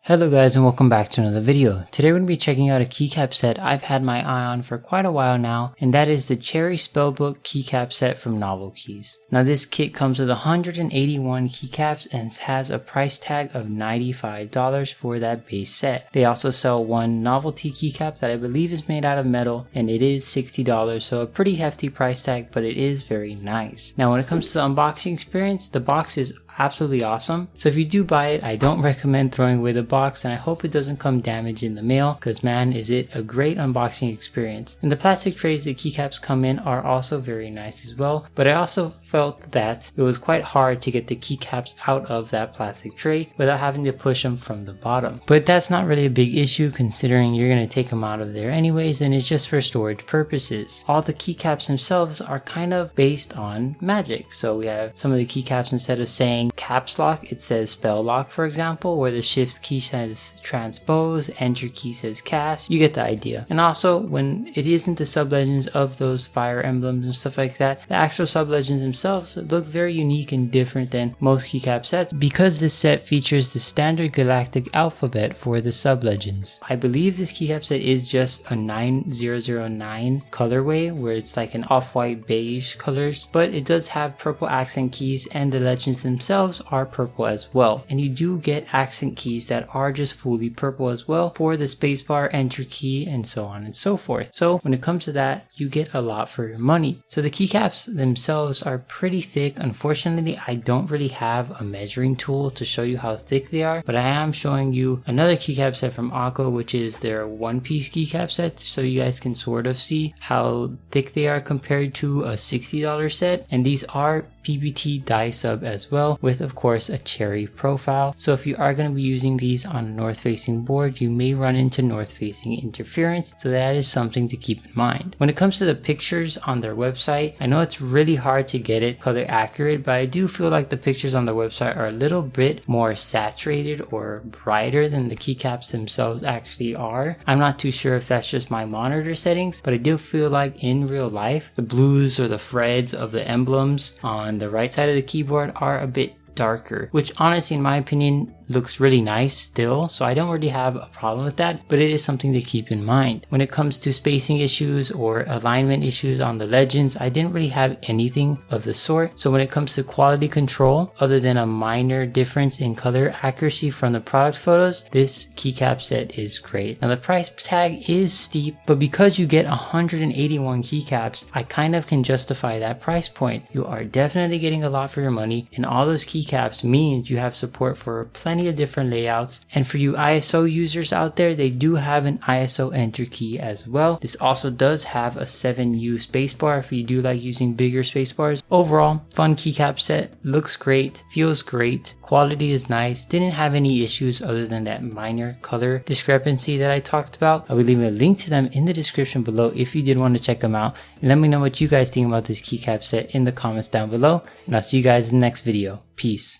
Hello guys and welcome back to another video. Today we're going to be checking out a keycap set I've had my eye on for quite a while now, and that is the Cherry Spellbook keycap set from NovelKeys. Now this kit comes with 181 keycaps and has a price tag of $95 for that base set. They also sell one novelty keycap that I believe is made out of metal, and it is $60, so a pretty hefty price tag, but it is very nice. Now when it comes to the unboxing experience, the box is absolutely awesome. So if you do buy it, I don't recommend throwing away the box, and I hope it doesn't come damaged in the mail, because man is it a great unboxing experience. And the plastic trays the keycaps come in are also very nice as well, but I also felt that it was quite hard to get the keycaps out of that plastic tray without having to push them from the bottom. But that's not really a big issue considering you're going to take them out of there anyways, and it's just for storage purposes. All the keycaps themselves are kind of based on magic. So we have some of the keycaps, instead of saying caps lock, it says spell lock, for example, where the shift key says transpose, enter key says cast. You get the idea. And also when it isn't the sublegends of those fire emblems and stuff like that, the actual sublegends themselves look very unique and different than most keycap sets, because this set features the standard galactic alphabet for the sublegends. I believe this keycap set is just a 9009 colorway, where it's like an off-white beige colors, but it does have purple accent keys, and the legends themselves are purple as well. And you do get accent keys that are just fully purple as well for the spacebar, enter key, and so on and so forth. So when it comes to that, you get a lot for your money. So the keycaps themselves are pretty thick. Unfortunately, I don't really have a measuring tool to show you how thick they are, but I am showing you another keycap set from Aqua, which is their one-piece keycap set, so you guys can sort of see how thick they are compared to a $60 set. And these are PBT die sub as well, with of course a cherry profile. So if you are going to be using these on a north facing board, you may run into north facing interference, so that is something to keep in mind. When it comes to the pictures on their website, I know it's really hard to get it color accurate, but I do feel like the pictures on their website are a little bit more saturated or brighter than the keycaps themselves actually are. I'm not too sure if that's just my monitor settings, but I do feel like in real life the blues or the threads of the emblems on the right side of the keyboard are a bit darker, which honestly in my opinion looks really nice still, so I don't really have a problem with that, but it is something to keep in mind. When it comes to spacing issues or alignment issues on the legends, I didn't really have anything of the sort. So when it comes to quality control, other than a minor difference in color accuracy from the product photos, this keycap set is great. Now the price tag is steep, but because you get 181 keycaps, I kind of can justify that price point. You are definitely getting a lot for your money, and all those keycaps means you have support for plenty of different layouts. And for you ISO users out there, they do have an ISO enter key as well. This also does have a 7U spacebar if you do like using bigger spacebars. Overall, fun keycap set, looks great, feels great, quality is nice, didn't have any issues other than that minor color discrepancy that I talked about. I will leave a link to them in the description below if you did want to check them out, and let me know what you guys think about this keycap set in the comments down below, and I'll see you guys in the next video. Peace.